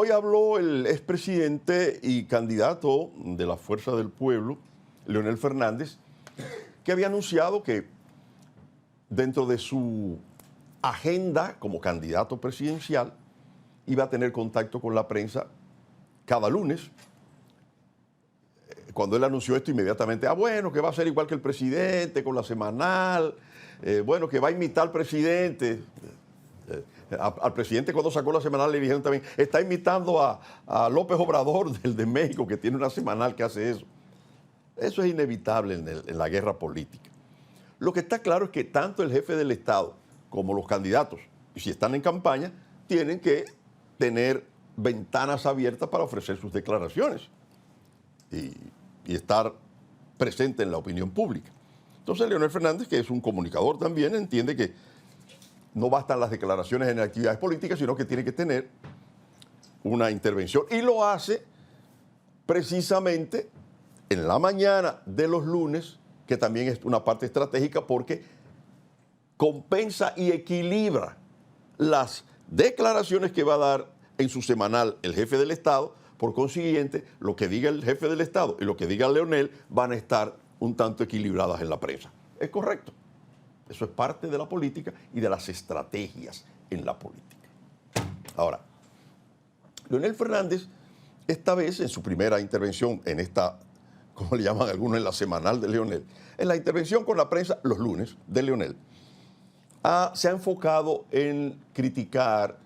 hoy habló el expresidente y candidato de la Fuerza del Pueblo, Leonel Fernández, que había anunciado que dentro de su agenda como candidato presidencial iba a tener contacto con la prensa cada lunes. Cuando él anunció esto, inmediatamente, bueno, que va a ser igual que el presidente, con la semanal, bueno, que va a imitar al presidente. Al presidente, cuando sacó la semanal, le dijeron también, está imitando a López Obrador, del de México, que tiene una semanal que hace eso. Eso es inevitable en la guerra política. Lo que está claro es que tanto el jefe del Estado como los candidatos, y si están en campaña, tienen que tener ventanas abiertas para ofrecer sus declaraciones y estar presente en la opinión pública. Entonces, Leonel Fernández, que es un comunicador también, entiende que no bastan las declaraciones en actividades políticas, sino que tiene que tener una intervención. Y lo hace precisamente en la mañana de los lunes, que también es una parte estratégica porque compensa y equilibra las declaraciones que va a dar en su semanal el jefe del Estado. Por consiguiente, lo que diga el jefe del Estado y lo que diga Leonel van a estar un tanto equilibradas en la prensa. Es correcto. Eso es parte de la política y de las estrategias en la política. Ahora, Leonel Fernández, esta vez en su primera intervención en esta, como le llaman algunos, en la semanal de Leonel, en la intervención con la prensa los lunes de Leonel, se ha enfocado en criticar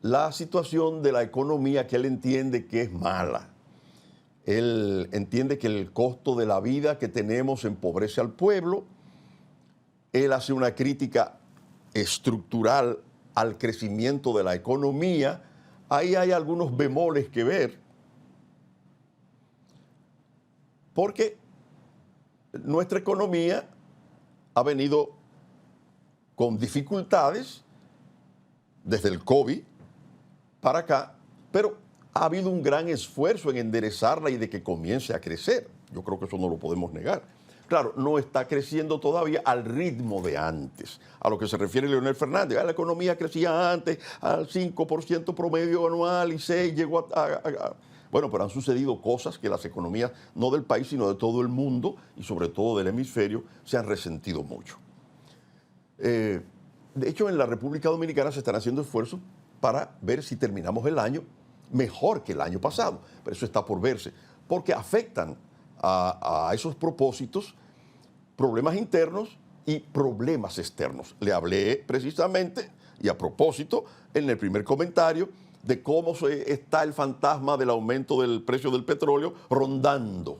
la situación de la economía que él entiende que es mala. Él entiende que el costo de la vida que tenemos empobrece al pueblo. Él hace una crítica estructural al crecimiento de la economía. Ahí hay algunos bemoles que ver, porque nuestra economía ha venido con dificultades desde el COVID para acá, pero ha habido un gran esfuerzo en enderezarla y de que comience a crecer. Yo creo que eso no lo podemos negar. Claro, no está creciendo todavía al ritmo de antes, a lo que se refiere Leonel Fernández. La economía crecía antes al 5% promedio anual y 6% llegó Bueno, pero han sucedido cosas que las economías, no del país, sino de todo el mundo y sobre todo del hemisferio, se han resentido mucho. De hecho, en la República Dominicana se están haciendo esfuerzos para ver si terminamos el año mejor que el año pasado, pero eso está por verse, porque afectan a esos propósitos problemas internos y problemas externos. Le hablé precisamente, y a propósito, en el primer comentario, de cómo está el fantasma del aumento del precio del petróleo rondando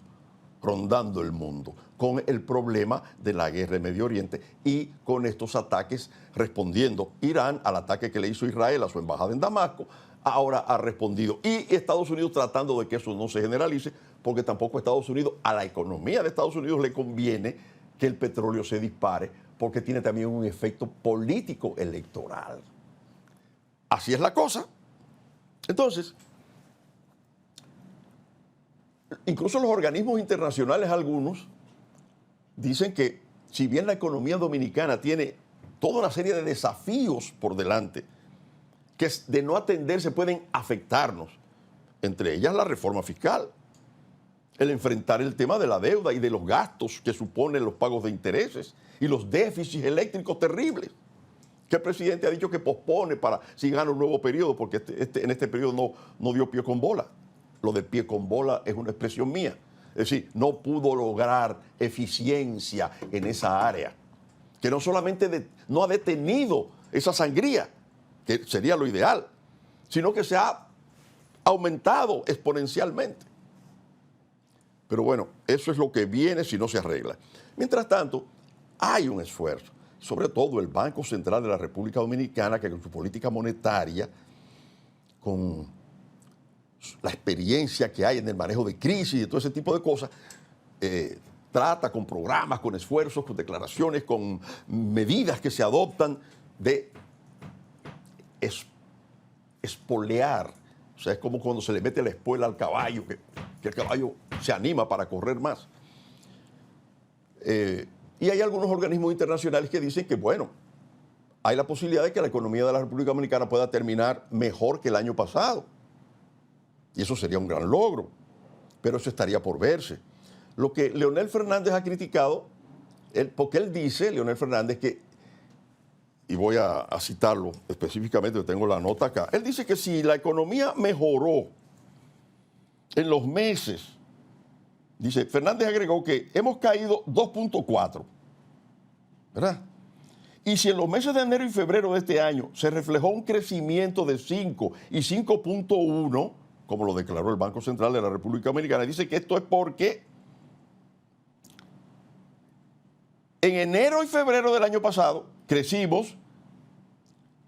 el mundo, con el problema de la guerra en Medio Oriente y con estos ataques respondiendo Irán al ataque que le hizo Israel a su embajada en Damasco. Ahora ha respondido. Y Estados Unidos tratando de que eso no se generalice, porque tampoco a la economía de Estados Unidos le conviene que el petróleo se dispare, porque tiene también un efecto político electoral. Así es la cosa. Entonces, incluso los organismos internacionales, algunos, dicen que si bien la economía dominicana tiene toda una serie de desafíos por delante, que de no atenderse pueden afectarnos, entre ellas la reforma fiscal, el enfrentar el tema de la deuda y de los gastos que suponen los pagos de intereses y los déficits eléctricos terribles, que el presidente ha dicho que pospone para si gana un nuevo periodo, porque en este periodo no dio pie con bola. Lo de pie con bola es una expresión mía. Es decir, no pudo lograr eficiencia en esa área, que no solamente no ha detenido esa sangría, que sería lo ideal, sino que se ha aumentado exponencialmente. Pero bueno, eso es lo que viene si no se arregla. Mientras tanto, hay un esfuerzo, sobre todo el Banco Central de la República Dominicana, que con su política monetaria, con la experiencia que hay en el manejo de crisis y todo ese tipo de cosas, trata con programas, con esfuerzos, con declaraciones, con medidas que se adoptan de espolear. O sea, es como cuando se le mete la espuela al caballo, que el caballo se anima para correr más. Y hay algunos organismos internacionales que dicen que, bueno, hay la posibilidad de que la economía de la República Dominicana pueda terminar mejor que el año pasado. Y eso sería un gran logro, pero eso estaría por verse. Lo que Leonel Fernández ha criticado, porque él dice, Leonel Fernández, que, y voy a citarlo específicamente, tengo la nota acá, él dice que si la economía mejoró en los meses, dice, Fernández agregó que hemos caído 2.4, ¿verdad? Y si en los meses de enero y febrero de este año se reflejó un crecimiento de 5 y 5.1, como lo declaró el Banco Central de la República Dominicana, dice que esto es porque en enero y febrero del año pasado crecimos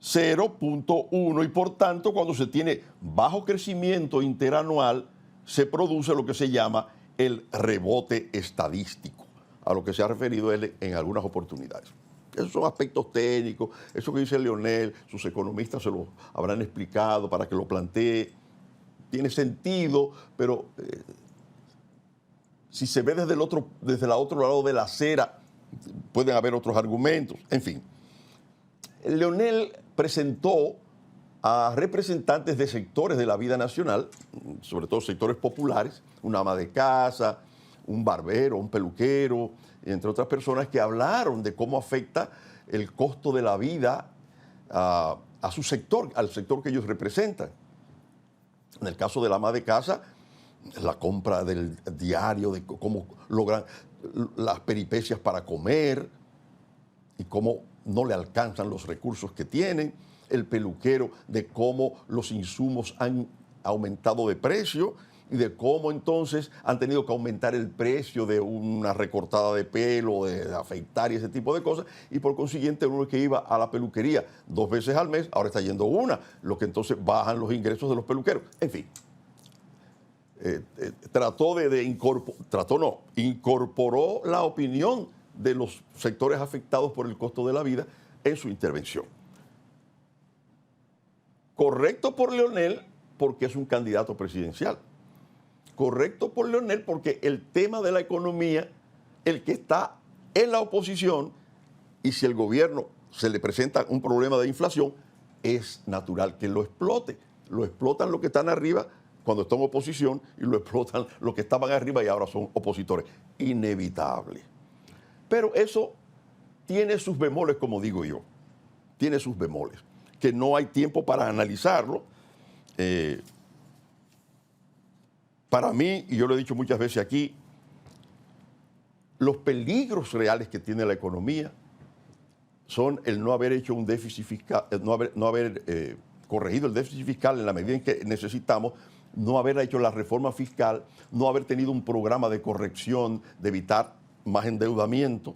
0.1 y por tanto cuando se tiene bajo crecimiento interanual se produce lo que se llama el rebote estadístico, a lo que se ha referido él en algunas oportunidades. Esos son aspectos técnicos, eso que dice Leonel, sus economistas se lo habrán explicado para que lo plantee. Tiene sentido, pero si se ve desde el otro lado de la acera, pueden haber otros argumentos. En fin, Leonel presentó a representantes de sectores de la vida nacional, sobre todo sectores populares, una ama de casa, un barbero, un peluquero, entre otras personas que hablaron de cómo afecta el costo de la vida a su sector, al sector que ellos representan. En el caso del ama de casa, la compra del diario, de cómo logran las peripecias para comer y cómo no le alcanzan los recursos que tienen. El peluquero, de cómo los insumos han aumentado de precio y de cómo entonces han tenido que aumentar el precio de una recortada de pelo, de afeitar y ese tipo de cosas, y por consiguiente uno que iba a la peluquería 2 veces al mes, ahora está yendo una, lo que entonces bajan los ingresos de los peluqueros. En fin, incorporó la opinión de los sectores afectados por el costo de la vida en su intervención. Correcto por Leonel, porque es un candidato presidencial. Correcto por Leonel, porque el tema de la economía, el que está en la oposición, y si el gobierno se le presenta un problema de inflación, es natural que lo explote. Lo explotan los que están arriba cuando están en oposición y lo explotan los que estaban arriba y ahora son opositores. Inevitable. Pero eso tiene sus bemoles, como digo yo. Tiene sus bemoles, que no hay tiempo para analizarlo. Para mí, y yo lo he dicho muchas veces aquí, los peligros reales que tiene la economía son el no haber hecho un déficit fiscal, no haber corregido el déficit fiscal en la medida en que necesitamos, no haber hecho la reforma fiscal, no haber tenido un programa de corrección, de evitar más endeudamiento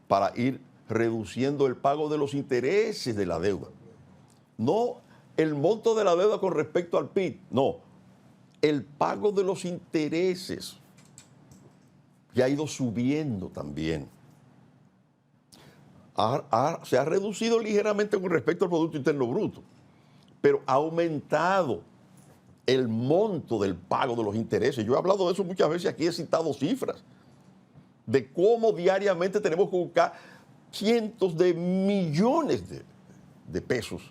para ir reduciendo el pago de los intereses de la deuda. No el monto de la deuda con respecto al PIB, no, el pago de los intereses, que ha ido subiendo también. Se ha reducido ligeramente con respecto al Producto Interno Bruto, pero ha aumentado el monto del pago de los intereses. Yo he hablado de eso muchas veces aquí, he citado cifras de cómo diariamente tenemos que buscar cientos de millones de pesos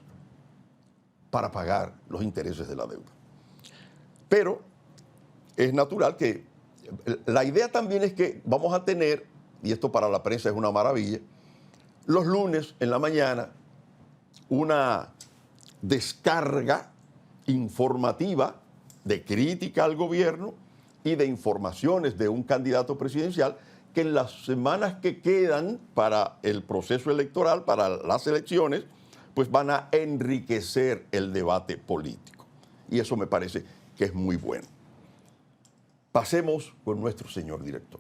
para pagar los intereses de la deuda. Pero es natural que la idea también es que vamos a tener, y esto para la prensa es una maravilla, los lunes en la mañana una descarga informativa de crítica al gobierno y de informaciones de un candidato presidencial que en las semanas que quedan para el proceso electoral, para las elecciones, pues van a enriquecer el debate político. Y eso me parece que es muy bueno. Pasemos con nuestro señor director.